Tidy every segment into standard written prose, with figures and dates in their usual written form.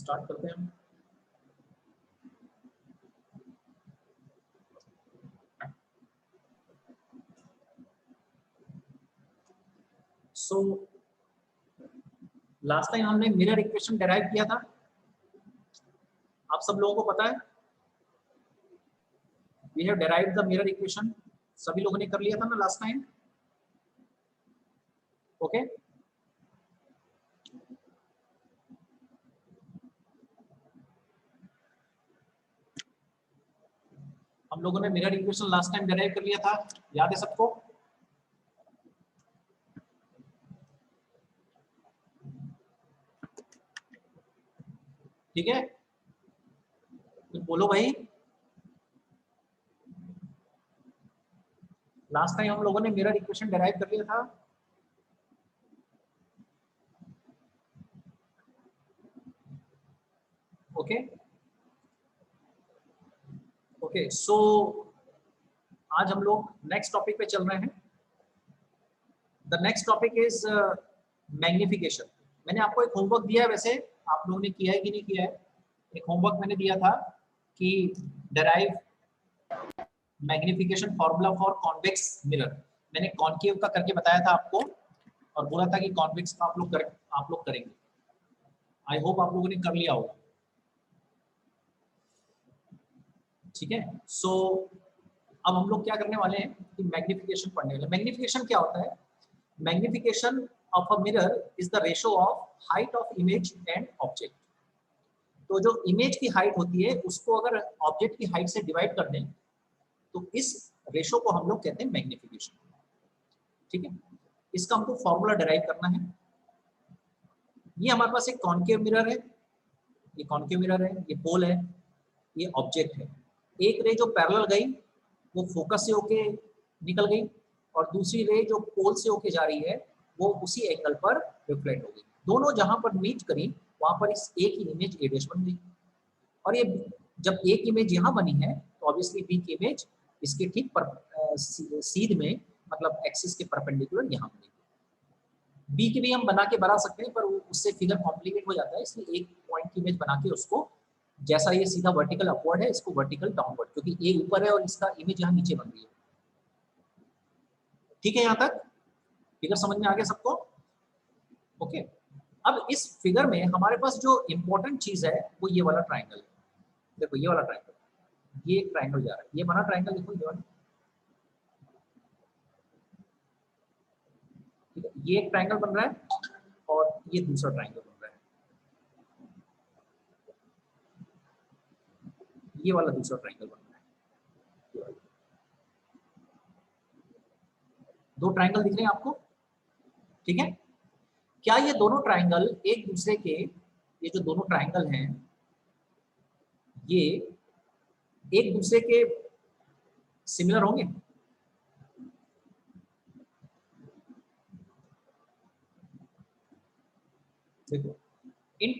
Start करते हैं हम। सो लास्ट टाइम हमने मिरर इक्वेशन डेराइव किया था, आप सब लोगों को पता है। We have derived the mirror equation, सभी लोगों ने कर लिया था ना लास्ट टाइम। ओके, हम लोगों ने mirror equation last time derive कर लिया था, याद है सबको? ठीक है, तो बोलो भाई। लास्ट टाइम हम लोगों ने मिरर इक्वेशन डेराइव कर लिया था। ओके ओके, सो आज हम लोग नेक्स्ट टॉपिक पे चल रहे हैं। The next topic is magnification. मैंने आपको एक होमवर्क दिया है, वैसे आप लोगों ने किया है कि नहीं किया है? एक होमवर्क मैंने दिया था कि derive magnification formula for convex mirror. मैंने कॉन्केव का करके बताया था आपको और बोला था कि कॉन्वेक्स का आप लोग करेंगे। आई होप आप लोगों ने कर लिया होगा। ठीक है, सो अब हम लोग क्या करने वाले हैं कि मैग्निफिकेशन पढ़ने वाले। मैग्निफिकेशन क्या होता है? Magnification of a mirror is the ratio of height of image and object. तो जो इमेज की हाइट होती है उसको अगर ऑब्जेक्ट की हाइट से डिवाइड कर दें तो इस रेशो को हम लोग कहते हैं मैग्निफिकेशन। ठीक है, इसका हमको फॉर्मूला डिराइव करना है। ये हमारे पास एक कॉन्केव मिरर है, ये कॉन्केव मिरर है, ये पोल है, ये ऑब्जेक्ट है। एक रे जो पैरेलल गई वो फोकस से होके निकल गई और दूसरी रे जो पोल से होके जा रही है वो उसी एंगल पर रिफ्लेक्ट हो गई। दोनों जहां पर मीट करी वहां पर इस एक ही इमेज ए डैश बन गई। और ये जब एक इमेज यहाँ बनी है तो ऑब्वियसली बी की इमेज इसके ठीक पर सीध में, मतलब एक्सिस के परपेंडिकुलर यहाँ बनेगी। बी की भी हम बना के बना सकते हैं पर उससे फिगर कॉम्प्लिकेट हो जाता है, इसलिए एक पॉइंट की इमेज बना के उसको, जैसा ये सीधा वर्टिकल अपवर्ड है इसको वर्टिकल डाउनवर्ड, क्योंकि ए ऊपर है और इसका इमेज यहाँ नीचे बन रही है। ठीक है, यहाँ तक फिगर समझ में आ गया सबको? ओके, अब इस फिगर में हमारे पास जो इंपॉर्टेंट चीज है वो ये वाला ट्राइंगल है। देखो ये वाला ट्राइंगल, ये एक ट्राइंगल जा रहा है, ये बना ट्राइंगल, देखो ये वाला। ठीक है, ये एक ट्राइंगल बन रहा है और ये दूसरा ट्राइंगल बन रहा है, ये वाला दूसरा ट्राइंगल बन रहा है, ये वाला। दो ट्राइंगल दिख रहे हैं आपको? ठीक है, क्या ये दोनों ट्राइंगल एक दूसरे के, ये जो दोनों ट्राइंगल हैं ये एक दूसरे के सिमिलर होंगे? देखो इन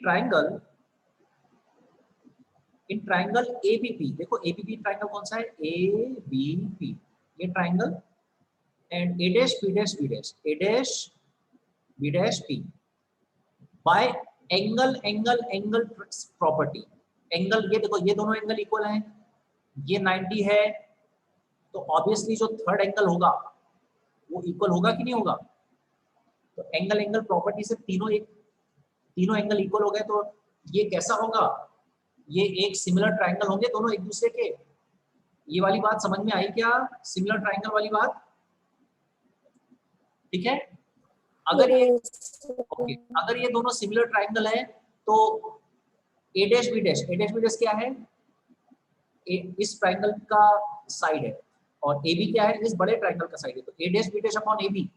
ट्राइंगल एबीपी, देखो एबीपी ट्राइंगल कौन सा है? एबीपी, ये triangle, and A dash B dash B dash, A dash B dash P by angle angle angle property. Angle, ये देखो ये दोनों एंगल इक्वल हैं, ये 90 है, तो ऑब्वियसली जो थर्ड एंगल होगा वो इक्वल होगा कि नहीं होगा? तो एंगल एंगल प्रॉपर्टी से तीनों एंगल इक्वल हो गए, तो ये कैसा होगा? ये एक सिमिलर ट्राइंगल होंगे दोनों एक दूसरे के। ये वाली बात समझ में आई क्या? सिमिलर ट्राइंगल वाली बात, ठीक है? अगर ये ओके, अगर ये दोनों सिमिलर ट्राइंगल है तो A dash B dash, A dash B dash क्या है? इस ट्राइंगल का साइड है और ए बी क्या है? इस बड़े ट्राइंगल का साइड है। तो A dash B dash upon A B,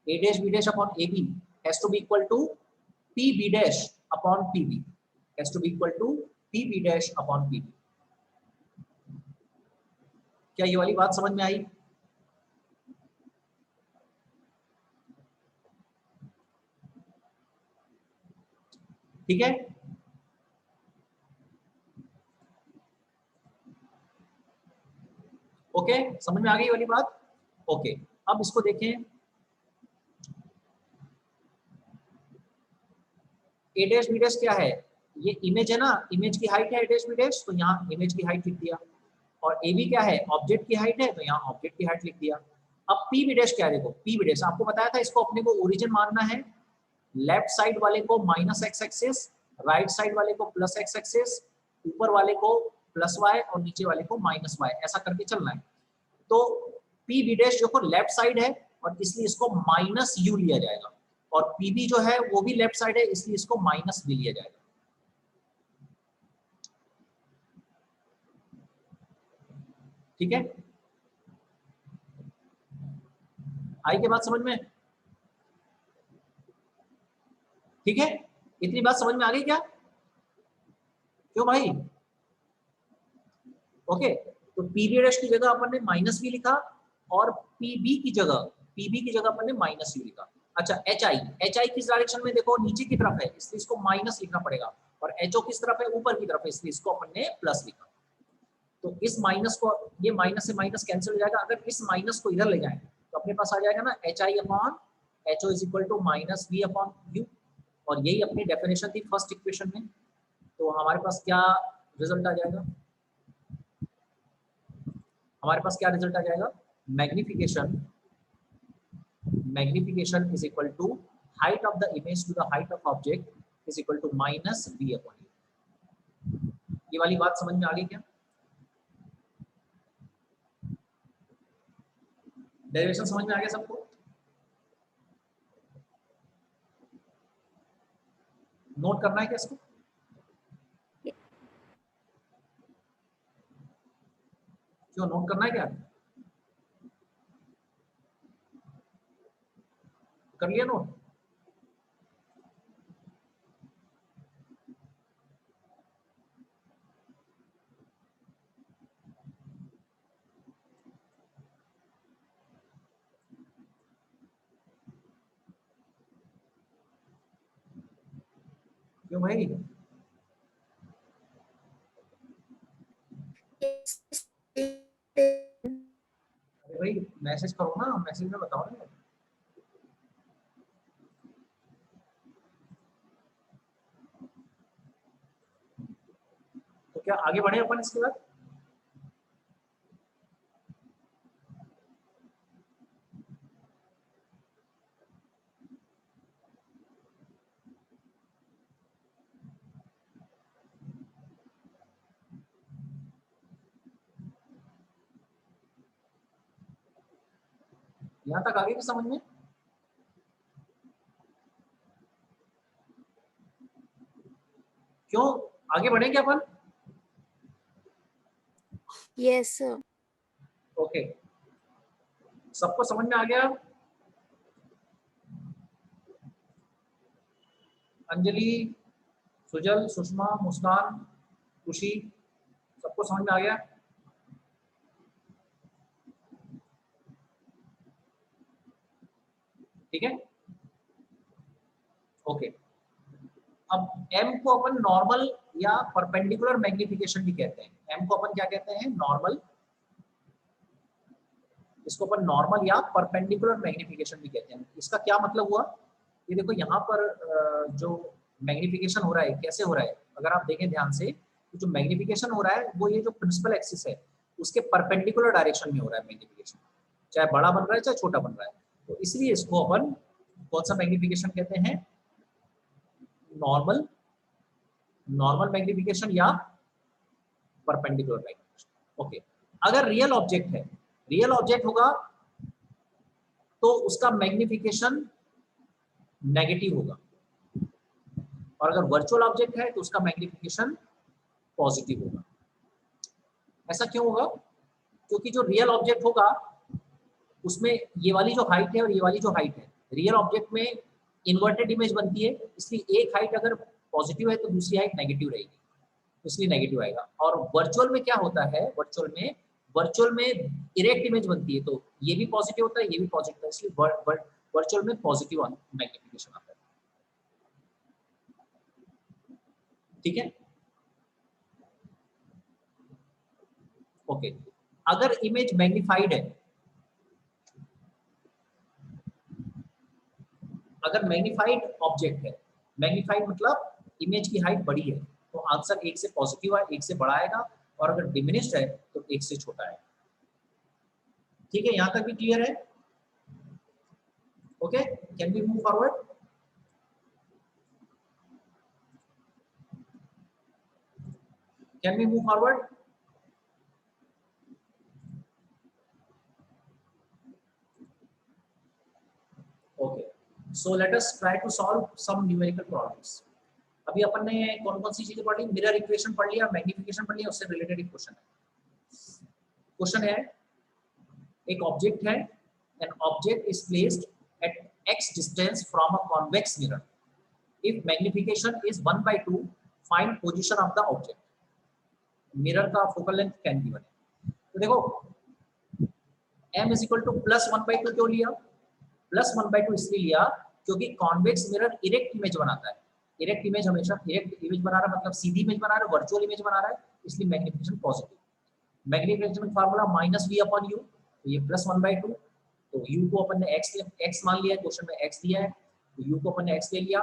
A dash B dash upon A B has to be equal to P B dash upon P B, has to be equal to P B dash upon P B. क्या ये वाली बात समझ में आई? ठीक है, okay, समझ में आ गई वाली बात? ओके, अब इसको देखें, ए डैश बी डैश क्या है? ये इमेज है ना, इमेज की हाइट है डैश बी डैश, तो यहाँ इमेज की हाइट लिख दिया। और ए बी क्या है, ऑब्जेक्ट की हाइट है, तो यहाँ ऑब्जेक्ट की हाइट लिख दिया। अब पी बी डैश क्या है, देखो पी बी डैश आपको बताया था, इसको अपने को ओरिजिन मानना है। लेफ्ट साइड वाले को minus x axis, right side वाले को प्लस एक्स एक्सिस, ऊपर वाले को प्लस वाई और नीचे वाले को माइनस वाई, ऐसा करके चलना है। तो पी बी डैश जो लेफ्ट साइड है और इसलिए इसको माइनस यू लिया जाएगा, और पी बी जो है वो भी लेफ्ट साइड है, इसलिए इसको माइनस बी लिया जाएगा। ठीक है, आई के बात समझ में? ठीक है, इतनी बात समझ में आ गई क्या? क्यों भाई? ओके, तो पीबी डैश की जगह अपन ने माइनस बी लिखा, और पीबी की जगह अपन ने माइनस यू लिखा। अच्छा, एच आई किस डायरेक्शन में, देखो नीचे की तरफ है, इसलिए इसको माइनस लिखना पड़ेगा, और एच ओ किस तरफ है, ऊपर की तरफ है, इसलिए इसको अपन ने प्लस लिखा। तो इस माइनस को, ये माइनस से माइनस कैंसिल हो जाएगा, अगर इस माइनस को इधर ले जाए तो अपने पास आ जाएगा ना H I upon H O is equal to minus V upon U, और यही अपनी डेफिनेशन थी फर्स्ट इक्वेशन में। तो हमारे पास क्या रिजल्ट आ जाएगा, हमारे पास क्या रिजल्ट आ जाएगा, magnification is equal to height of the image to the height of object is equal to minus V upon U. ये वाली बात समझ में आ गई क्या? डेरिवेशन समझ में आ गया सबको? नोट करना है क्या इसको? क्यों नोट करना है क्या? कर लिया नोट? क्यों भाई? अरे भाई मैसेज करो ना, मैसेज में बताओ ना। तो क्या आगे बढ़े अपन इसके बाद? यहाँ तक आगे की समझ में? क्यों आगे बढ़े क्या अपन? Yes sir. ओके, सबको समझ में आ गया? अंजलि, सुजल, सुषमा, मुस्कान, खुशी, सबको समझ में आ गया? ठीक है, ओके। अब m को अपन नॉर्मल या परपेंडिकुलर मैग्निफिकेशन भी कहते हैं। m को अपन क्या कहते हैं, नॉर्मल, इसको अपन नॉर्मल या परपेंडिकुलर मैग्निफिकेशन भी कहते हैं। इसका क्या मतलब हुआ, ये देखो यहाँ पर जो मैग्निफिकेशन हो रहा है कैसे हो रहा है, अगर आप देखें ध्यान से, तो जो मैग्निफिकेशन हो रहा है वो ये जो प्रिंसिपल एक्सिस है उसके परपेंडिकुलर डायरेक्शन में हो रहा है मैग्निफिकेशन, चाहे बड़ा बन रहा है चाहे छोटा बन रहा है। तो इसलिए इसको अपन कौन सा मैग्निफिकेशन कहते हैं, नॉर्मल, नॉर्मल मैग्निफिकेशन या परपेंडिकुलर मैग्निफिकेशन। ओके, अगर रियल ऑब्जेक्ट है, रियल ऑब्जेक्ट होगा तो उसका मैग्निफिकेशन नेगेटिव होगा, और अगर वर्चुअल ऑब्जेक्ट है तो उसका मैग्निफिकेशन पॉजिटिव होगा। ऐसा क्यों होगा, क्योंकि जो रियल ऑब्जेक्ट होगा उसमें ये वाली जो हाइट है और ये वाली जो हाइट है, रियल ऑब्जेक्ट में इन्वर्टेड इमेज बनती है, इसलिए एक हाइट अगर पॉजिटिव है तो दूसरी हाइट नेगेटिव रहेगी, इसलिए नेगेटिव आएगा। और वर्चुअल में क्या होता है, वर्चुअल में इरेक्ट इमेज बनती है, तो ये भी पॉजिटिव होता है, ये भी पॉजिटिव होता है, इसलिए वर्चुअल में पॉजिटिव मैग्निफिकेशन आता है। ठीक है, ओके। अगर इमेज मैग्निफाइड है, अगर मैग्निफाइड ऑब्जेक्ट है, मैग्निफाइड मतलब इमेज की हाइट बड़ी है तो आंसर 1 से पॉजिटिव है, 1 से बड़ा आएगा, और अगर डिमिनिश्ड है तो 1 से छोटा है। ठीक है, यहां तक भी क्लियर है? Okay, can we move forward? Can we move forward? Okay, so let us try to solve some numerical problems. अभी अपन ने कौन कौन सी चीजें पढ़ी? मिरर इक्वेशन पढ़ लिया, मैग्निफिकेशन पढ़ लिया, उससे रिलेटेड एक क्वेश्चन है। क्वेश्चन है, एक ऑब्जेक्ट है, an object is placed at x distance from a convex mirror, if magnification is 1/2, find position of the object. Mirror का फोकल लेंथ 10 गिवन है। तो देखो m is equal two plus 1/2 क्यों लिया? प्लस 1/2 इसलिए लिया क्योंकि कॉन्वेक्स मिरर इरेक्ट इमेज बनाता है। इरेक्ट इमेज हमेशा इरेक्ट इमेज बना रहा है, मतलब सीधी इमेज बना रहा है, वर्चुअल इमेज बना रहा है, इसलिए magnification positive. Magnification formula -v/u, तो ये +1/2, तो u को अपन ने x मान लिया है, क्वेश्चन में x दिया है, तो u को अपन ने x ले लिया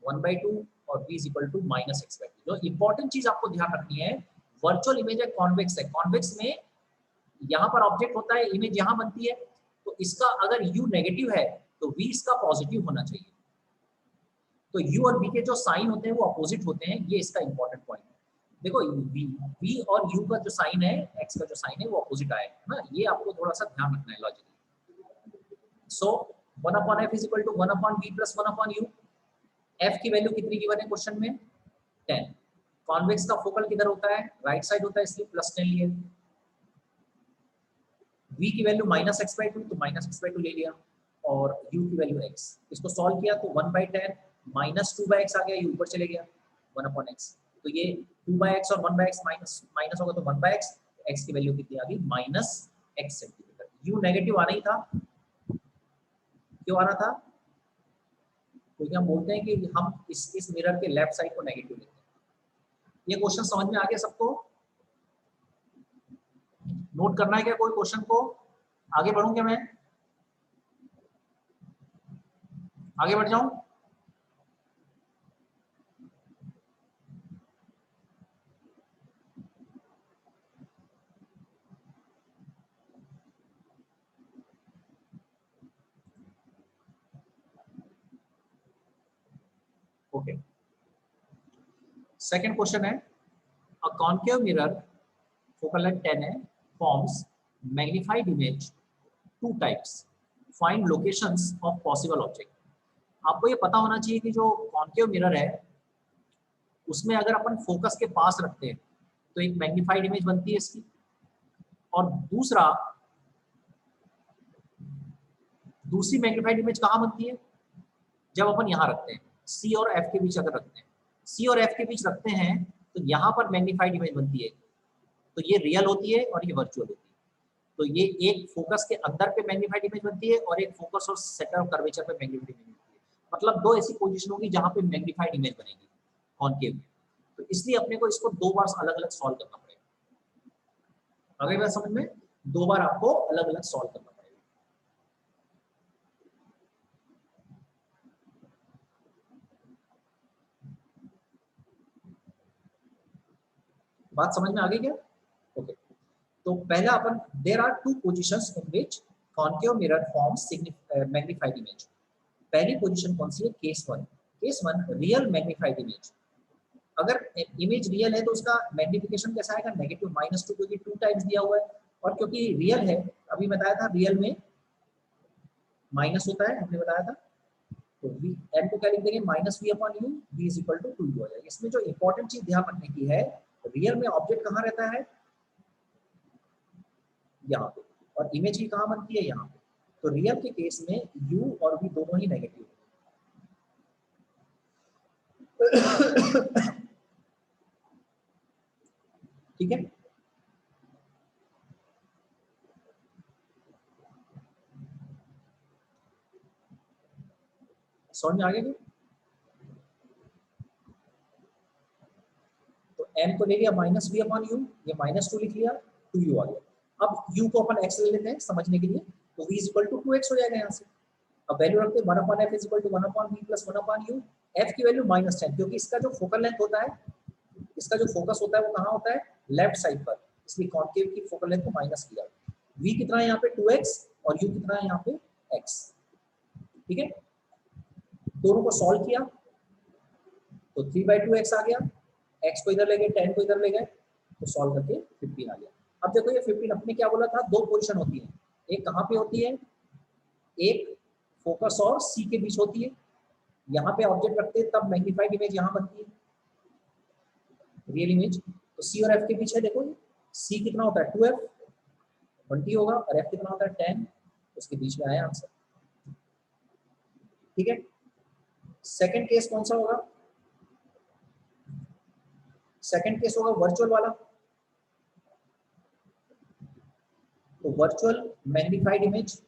1/2 और v = -x/2। जो इंपॉर्टेंट चीज आपको ध्यान रखनी है, वर्चुअल इमेज है, कॉन्वेक्स है, कॉन्वेक्स में यहाँ पर ऑब्जेक्ट होता है, इमेज यहाँ बनती है, तो इसका अगर u नेगेटिव है तो v इसका पॉजिटिव होना चाहिए। तो u और v के जो साइन होते हैं वो अपोजिट होते हैं, ये इसका इंपॉर्टेंट पॉइंट है। देखो v और u का जो साइन है, x का जो साइन है वो अपोजिट आएगा ना, ये आपको थोड़ा सा ध्यान रखना है लॉजिकली। सो 1/f = 1/v + 1/u। f की वैल्यू कितनी गिवन है क्वेश्चन में? 10। कॉन्वेक्स का फोकल किधर होता है? राइट साइड होता है, इसलिए +10 लिए। v की वैल्यू -x/2, तो -x/2 ले लिया, और u की वैल्यू x। इसको सॉल्व किया तो 1/10 -2/x आ गया, ये ऊपर चले गया 1/x, तो ये 2/x और 1/x माइनस होगा तो 1/x, x की वैल्यू कितनी आ गई? -x centimetre. u नेगेटिव आना ही था, क्यों आना था? क्योंकि हम बोलते हैं कि हम इस मिरर के लेफ्ट साइड को नेगेटिव लेते हैं। ये क्वेश्चन समझ में आ गया सबको? नोट करना है क्या कोई क्वेश्चन को? आगे बढ़ूं क्या मैं? आगे बढ़ जाऊं? ओके, सेकंड क्वेश्चन है, a concave mirror, focal length 10 है, forms magnified image 2 types, find locations of possible object. आपको ये पता होना चाहिए कि जो कॉन्केव मिरर है उसमें अगर अपन फोकस के पास रखते हैं तो एक मैग्निफाइड इमेज बनती है इसकी, और दूसरी मैग्निफाइड इमेज कहाँ बनती है? जब अपन यहाँ रखते हैं, C और F के बीच अगर रखते हैं, C और F के बीच रखते हैं तो यहाँ पर मैग्निफाइड इमेज बनती है, तो ये रियल होती है और ये वर्चुअल होती है। तो ये एक फोकस के अंदर पे मैग्नीफाइड इमेज बनती है और एक फोकस और सेंटर ऑफ कर्वेचर पे मैग्नीफाइड इमेज बनती है। मतलब दो ऐसी पोजीशन होगी जहां पे मैग्नीफाइड इमेज बनेगी कॉनकेव में। तो इसलिए अपने को इसको 2 बार अलग अलग सॉल्व करना पड़ेगा। अगर बात समझ में, 2 बार आपको अलग अलग सॉल्व करना पड़ेगा। बात समझ में आ गई क्या? ओके, तो पहला अपन, there are 2 positions in which concave mirror forms magnified image. पहली पोजीशन कौन सी है? Case 1। Case 1, real magnified image. अगर इमेज रियल है तो उसका मैग्निफिकेशन कैसा आएगा? -2, क्योंकि 2 टाइम्स दिया हुआ है, और क्योंकि रियल है, अभी बताया था रियल में माइनस होता है, हमने बताया था, तो m को क्या लिख देंगे? -v/u, v = 2u हो जाएगा। इसमें जो इंपॉर्टेंट चीज ध्यान रखने की है, रियल में ऑब्जेक्ट कहाँ रहता है? यहाँ पे, और इमेज की कहाँ बनती है? यहाँ पे। तो रियल के केस में u और v दोनों ही नेगेटिव है। ठीक है, समझ में आ गया? तो m को ले लिया -v/u, ये -2 लिख लिया, 2u आ गया। अब u को अपन x ले लेते हैं समझने के लिए, तो v = 2x हो जाएगा यहाँ से। अब वैल्यू रखते हैं 1/f = 1/v + 1/u, एफ की वैल्यू -10, क्योंकि इसका जो फोकल लेंथ होता है, इसका जो फोकस होता है वो कहाँ होता है, लेफ्ट साइड पर, इसलिए कॉन्केव की फोकल लेंथ को माइनस किया। v कितना है यहाँ पे 2x और u कितना है यहाँ पे x। ठीक है, दोनों को सॉल्व किया तो 3/2x आ गया, x को इधर ले गए, 10 को इधर ले गए, तो सॉल्व करके 15 आ गया। अब देखो ये 15 अपने क्या बोला था, दो पोजीशन होती है, एक कहाँ पे होती है, एक फोकस और सी के बीच होती है। यहाँ पे ऑब्जेक्ट रखते हैं तब मैग्नीफाइड इमेज यहाँ बनती है, रियल इमेज। तो सी और एफ के बीच है, देखो सी कितना होता है 2f 20 होगा और एफ कितना होता है 10, उसके बीच में आया आंसर। ठीक है, सेकंड केस कौन सा होगा, सेकंड केस होगा वर्चुअल वाला। तो वर्चुअल मैग्नीफाइड इमेज,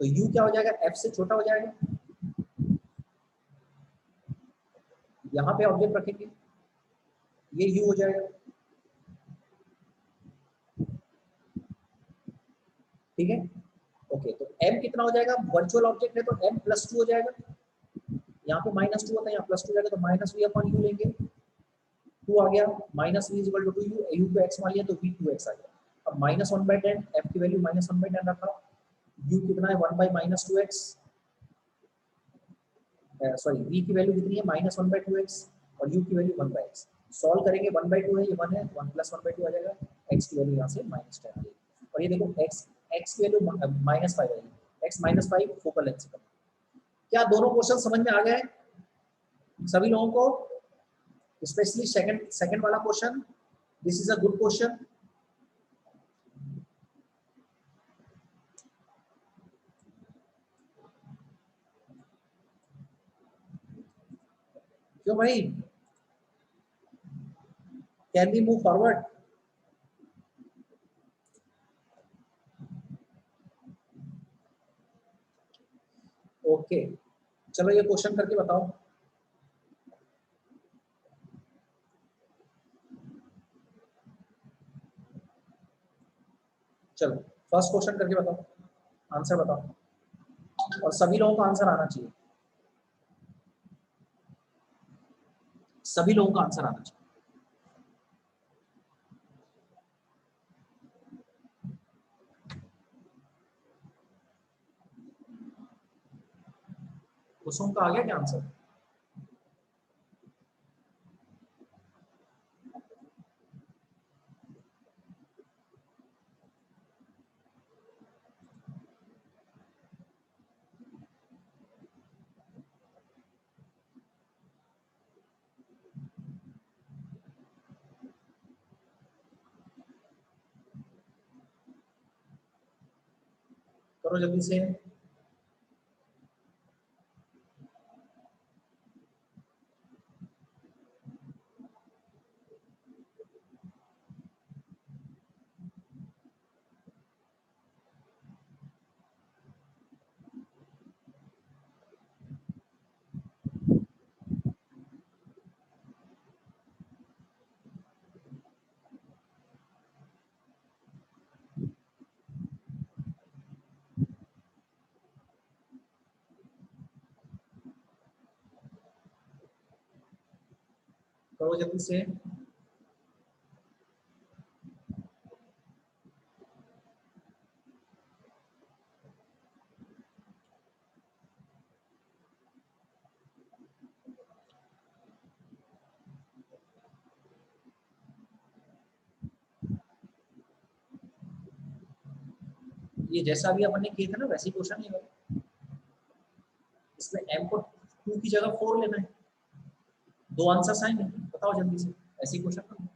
तो u क्या हो जाएगा, f से छोटा हो जाएगा। यहाँ पे ऑब्जेक्ट रखेंगे, ये u हो जाएगा। ठीक है, ओके, तो m कितना हो जाएगा, वर्चुअल ऑब्जेक्ट है तो m +2 हो जाएगा। यहाँ पे -2 होता है, यहाँ +2 जाएगा तो -v/u लेंगे, 2 आ गया, -v = 2u, u को x मान लिया तो v 2x आ गया। अब -1/10, f की वैल्यू -1/10 रखा, u कितना है 1/-2x, सॉरी v की वैल्यू कितनी है -1/2x और u की वैल्यू 1/x। सॉल्व करेंगे 1/2 है, ये 1 है, 1 + 1/2 आ जाएगा, x की वैल्यू यहाँ से -10 आ जाएगी। और ये देखो x की वैल्यू -5 आएगी, x -5 फोकल लेंथ से कम। क्या दोनों क्वेश्चन समझ में आ गए सभी लोगों को, स्पेशली सेकंड वाला question, this is a good question. क्यों भाई, can we move forward? Okay, चलो ये क्वेश्चन करके बताओ। चलो फर्स्ट क्वेश्चन करके बताओ, आंसर बताओ, और सभी लोगों को आंसर आना चाहिए, सभी लोगों का आंसर आना चाहिए। कुसुम का आ गया क्या आंसर? करो जल्दी से। करो जल्दी से। ये जैसा भी अपन ने किया था ना वैसे ही क्वेश्चन है, इसमें m को 2 की जगह 4 लेना है, दो आंसर्स आएंगे, बताओ जल्दी से, ऐसे ही क्वेश्चन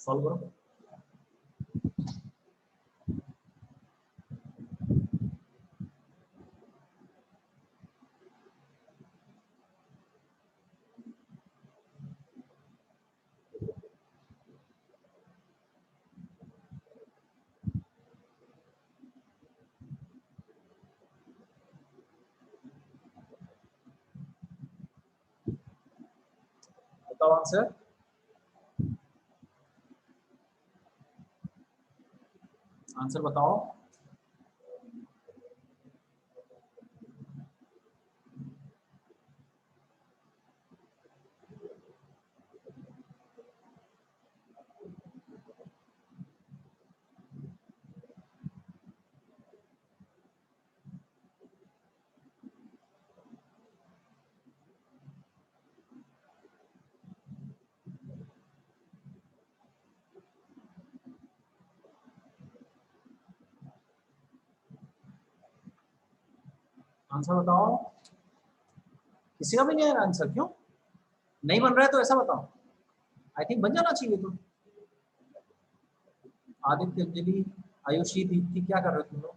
सॉल्व करो। बताओ आंसर। आंसर बताओ। आंसर बताओ। किसी का भी नहीं आया आंसर, क्यों नहीं बन रहा है? तो ऐसा बताओ, आई थिंक बन जाना चाहिए। तो आदित्य, अंजलि, आयुषी, दीप्ति, क्या कर रहे हो तुम लोग?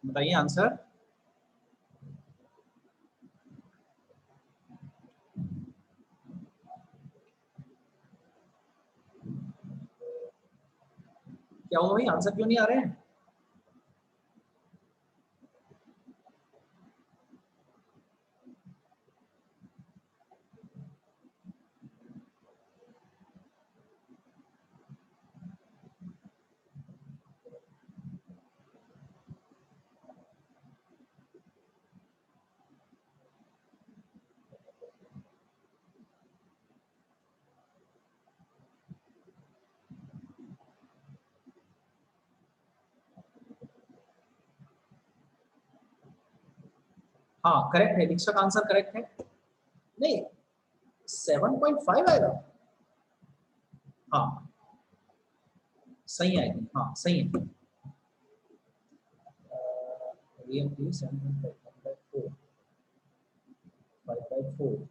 बताइए आंसर। क्या हुआ भाई, आंसर क्यों नहीं आ रहे हैं? हाँ करेक्ट है, दीक्षा का आंसर करेक्ट है। नहीं, 7.5 आएगा। हाँ सही आएगी, हाँ सही है। रियल 7.5 5/4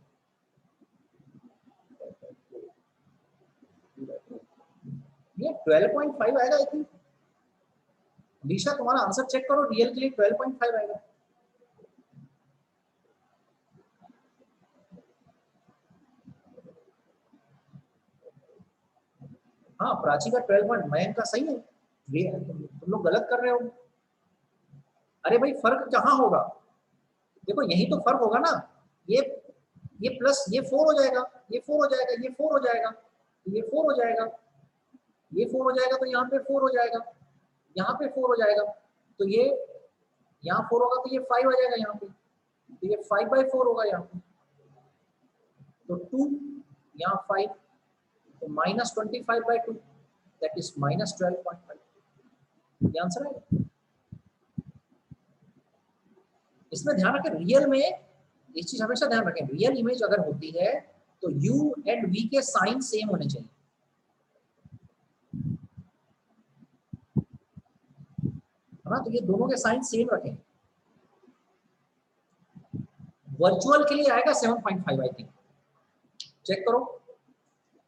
ये 12.5 आएगा आई थिंक। दीक्षा तुम्हारा आंसर चेक करो, रियल के लिए 12.5 आएगा। हाँ प्राची का 12 पॉइंट, मयंक का सही है। तुम लोग गलत कर रहे हो। अरे भाई फर्क कहाँ होगा? देखो यही तो फर्क होगा ना। ये ये प्लस ये 4 हो जाएगा, ये 4 हो जाएगा, ये 4 हो जाएगा, ये 4 हो जाएगा, ये 4 हो जाएगा, तो यहाँ पे 4 हो जाएगा, यहाँ पे 4 हो जाएगा, तो ये यहाँ 4 होगा, तो ये 5 हो जाएगा यहाँ पे, तो ये 5/4 होगा यहाँ पे, तो 2 यहाँ 5, तो -25/2 दैट इज -12.5। ये आंसर है। इसमें ध्यान रखें, रियल में एक चीज हमेशा ध्यान रखें, रियल इमेज अगर होती है तो यू एंड वी के साइन सेम होने चाहिए, है ना? तो ये दोनों के साइन सेम रखें। वर्चुअल के लिए आएगा 7.5 आई थिंक, चेक करो।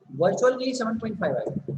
वर्चुअल के लिए 7.5 आएगा।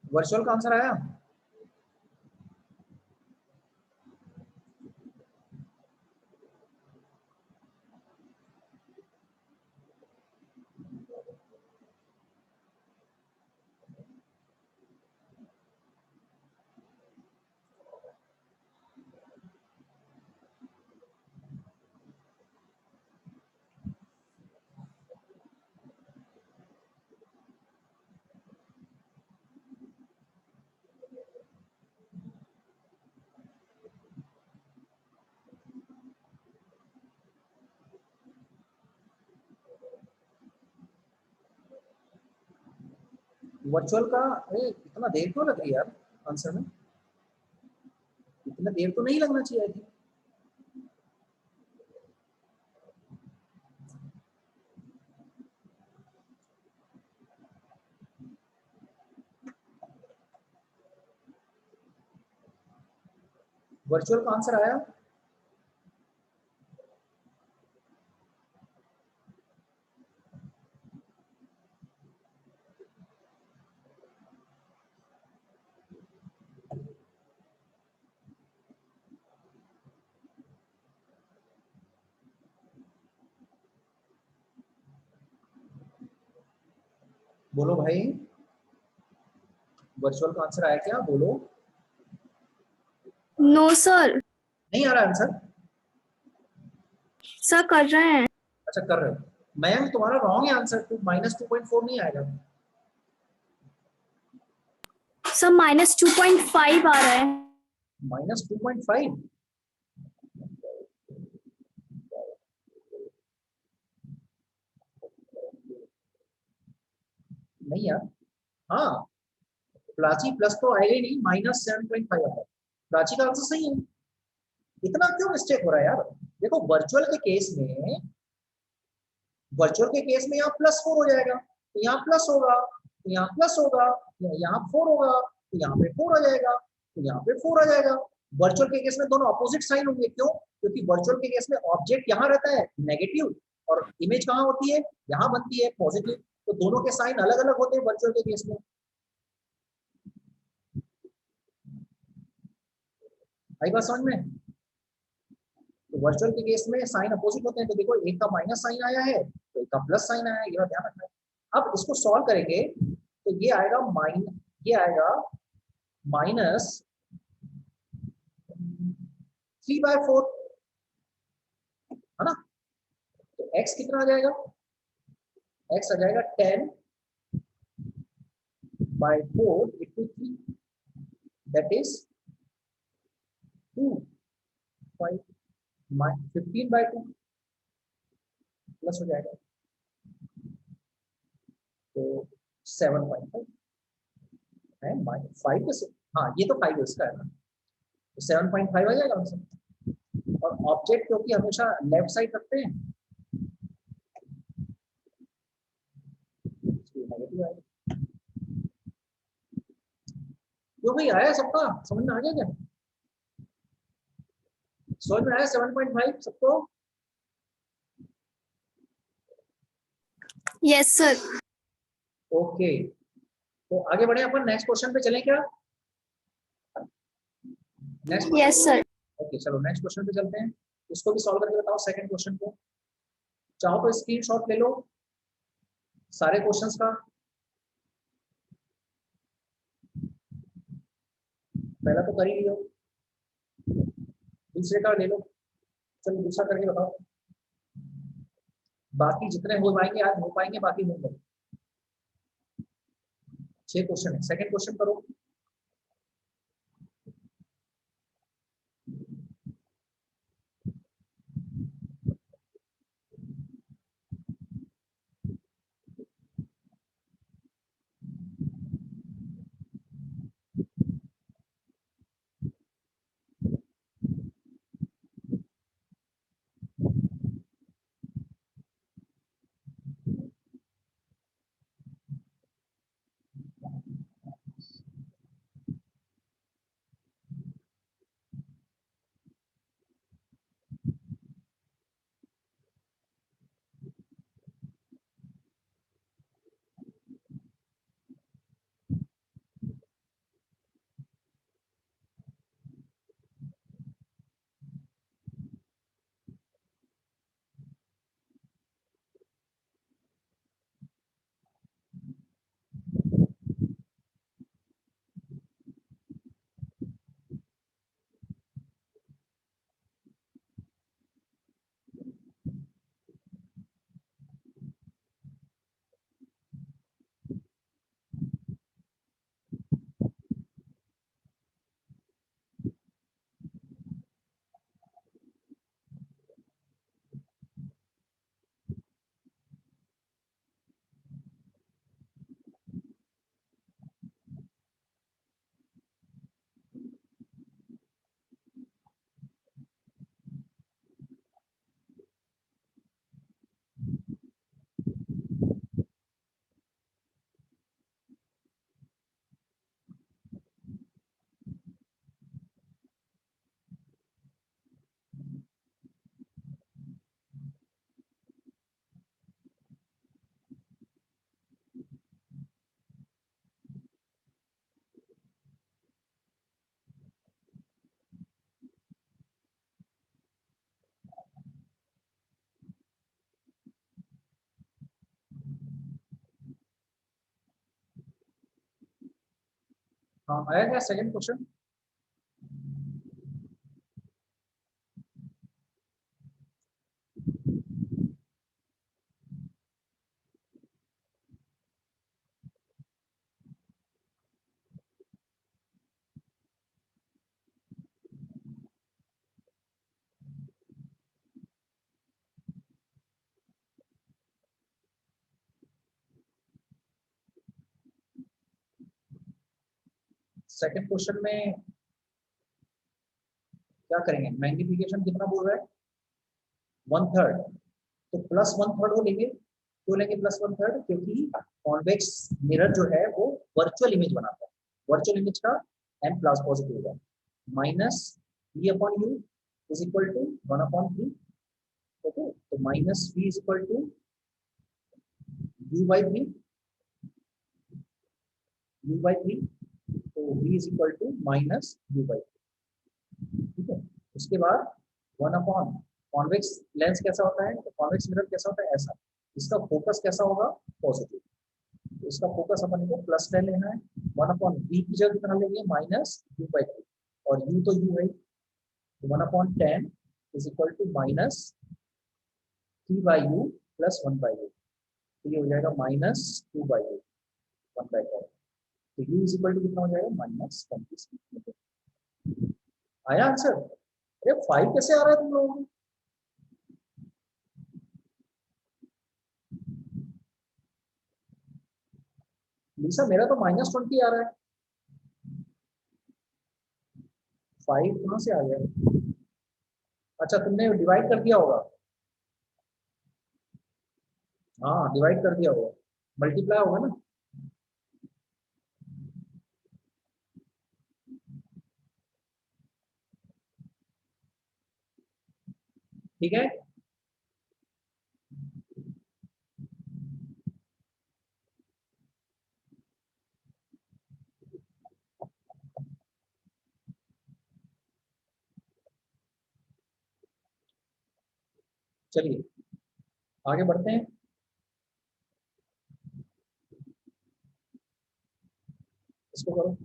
वर्चुअल का आंसर आया। वर्चुअल का इतना देर क्यों लग रही है यार आंसर में? इतना देर तो नहीं लगना चाहिए थी। वर्चुअल का आंसर आया? बोलो भाई, वर्चुअल का आंसर आया क्या? बोलो। No sir. नहीं आ रहा आंसर? सर कर रहे हैं। अच्छा कर रहे हो। मैम तुम्हारा रॉन्ग है आंसर, -2.4 नहीं आएगा। सर -2.5 आ रहा है। -2.5? नहीं यार। हाँ, प्राची प्लस तो आएगा ही नहीं, -7.5 आएगा। प्राची का आंसर सही है। इतना क्यों मिस्टेक हो रहा है यार? देखो वर्चुअल के केस में यहाँ +4 हो जाएगा, तो यहाँ प्लस होगा, तो यहाँ प्लस होगा, यहाँ 4 होगा, तो यहाँ पे 4 आ जाएगा, तो यहाँ पे 4 आ जाएगा। वर्चुअल के केस में दोनों अपोजिट साइन होंगे। क्यों? क्योंकि वर्चुअल के केस में ऑब्जेक्ट यहाँ रहता है नेगेटिव, और इमेज कहाँ होती है? यहाँ बनती है पॉजिटिव। तो दोनों के साइन अलग अलग होते हैं वर्चुअल के केस में। आई बात समझ में? तो वर्चुअल के केस में साइन अपोजिट होते हैं। तो देखो, एक का माइनस साइन आया है, तो एक का प्लस साइन आया है, ये ध्यान रखना है। अब इसको सॉल्व करेंगे तो ये आएगा -3/4, है ना? तो x कितना आ जाएगा? x आ जाएगा 10/4 into 3, दैट इज 2, 5, 15/2 प्लस हो जाएगा, तो 7.5 है। -5 से, हाँ ये तो 5 इसका है ना, तो 7.5 आ जाएगा आंसर। और ऑब्जेक्ट क्योंकि हमेशा लेफ्ट साइड रखते हैं, नेगेटिव आएगा। क्यों भाई, आया सबका समझ में? आ गया क्या? समझ में आया 7.5 सबको? Yes sir. ओके, तो आगे बढ़े अपन, नेक्स्ट क्वेश्चन पे चलें क्या? Next yes question. Sir. Okay चलो नेक्स्ट क्वेश्चन पे चलते हैं। इसको भी सॉल्व करके बताओ, सेकंड क्वेश्चन को। चाहो तो स्क्रीनशॉट ले लो सारे क्वेश्चंस का। पहला तो कर ही लियो, दूसरे का ले लो। चलो दूसरा करके बताओ। बाकी जितने हो पाएंगे आज हो पाएंगे, बाकी होंगे। 6 क्वेश्चन है, सेकंड क्वेश्चन करो। हाँ आया क्या सेकंड क्वेश्चन? सेकंड क्वेश्चन में क्या करेंगे? मैग्निफिकेशन कितना बोल रहा है? 1/3। तो प्लस 1/3 वो लेंगे। क्यों लेंगे प्लस 1/3? क्योंकि कॉन्वेक्स मिरर जो है वो वर्चुअल इमेज बनाता है। वर्चुअल इमेज का n प्लस पॉजिटिव होगा। Minus v upon u is equal to 1/3। Okay, तो minus v is equal to u/3। u/3, तो v is equal to minus u/3। ठीक है, उसके बाद 1/, कॉन्वेक्स लेंस कैसा होता है, तो कॉन्वेक्स मिरर कैसा होता है, ऐसा। इसका फोकस कैसा होगा, पॉजिटिव। तो इसका फोकस अपन को प्लस 10 लेना है। 1/v की जगह कितना लेंगे, माइनस u/3। और u तो u है, तो 1/10 is equal to minus 3/u plus 1/u। तो ये हो जाएगा माइनस 2/u 1/10। तो u इज इक्वल टू कितना हो जाएगा, माइनस 20। आया आंसर? अरे 5 कैसे आ रहा है तुम लोगों को? लीसा मेरा तो -20 आ रहा है। 5 कहाँ से आ गया? अच्छा तुमने डिवाइड कर दिया होगा। हाँ डिवाइड कर दिया होगा, मल्टीप्लाई होगा ना। ठीक है, चलिए आगे बढ़ते हैं। इसको करो।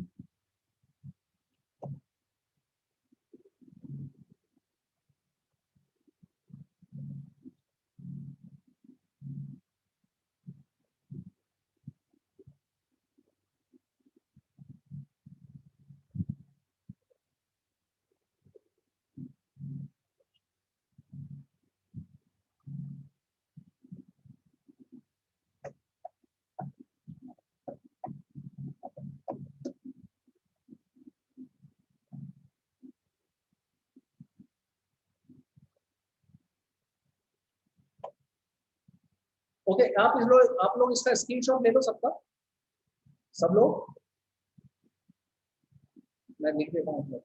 ओके, आप लोग इसका स्क्रीनशॉट ले लो सबका, सब लोग। मैं लिख देता हूँ।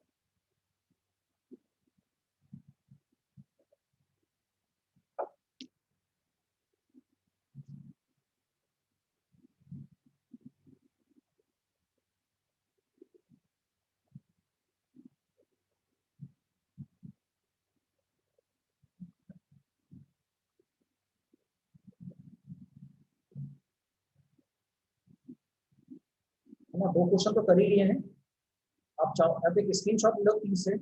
है ना, 2 क्वेश्चन तो कर ही लिए हैं। आप चाहो अब एक स्क्रीनशॉट ले लो 3 से।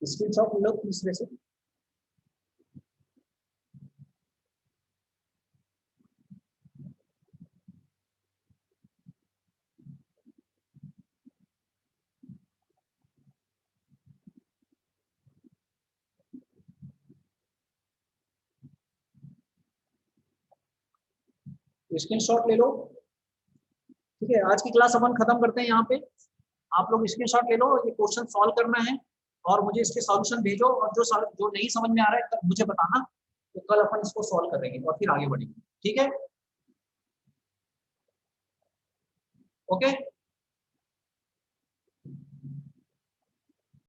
स्क्रीनशॉट ले लो तीसरे से। स्क्रीनशॉट ले लो। ठीक है, आज की क्लास अपन खत्म करते हैं यहाँ पे। आप लोग स्क्रीनशॉट ले लो, ये क्वेश्चन सॉल्व करना है और मुझे इसके सॉल्यूशन भेजो, और जो नहीं समझ में आ रहा है तब मुझे बताना, तो कल अपन इसको सॉल्व करेंगे और फिर आगे बढ़ेंगे। ठीक है, ओके।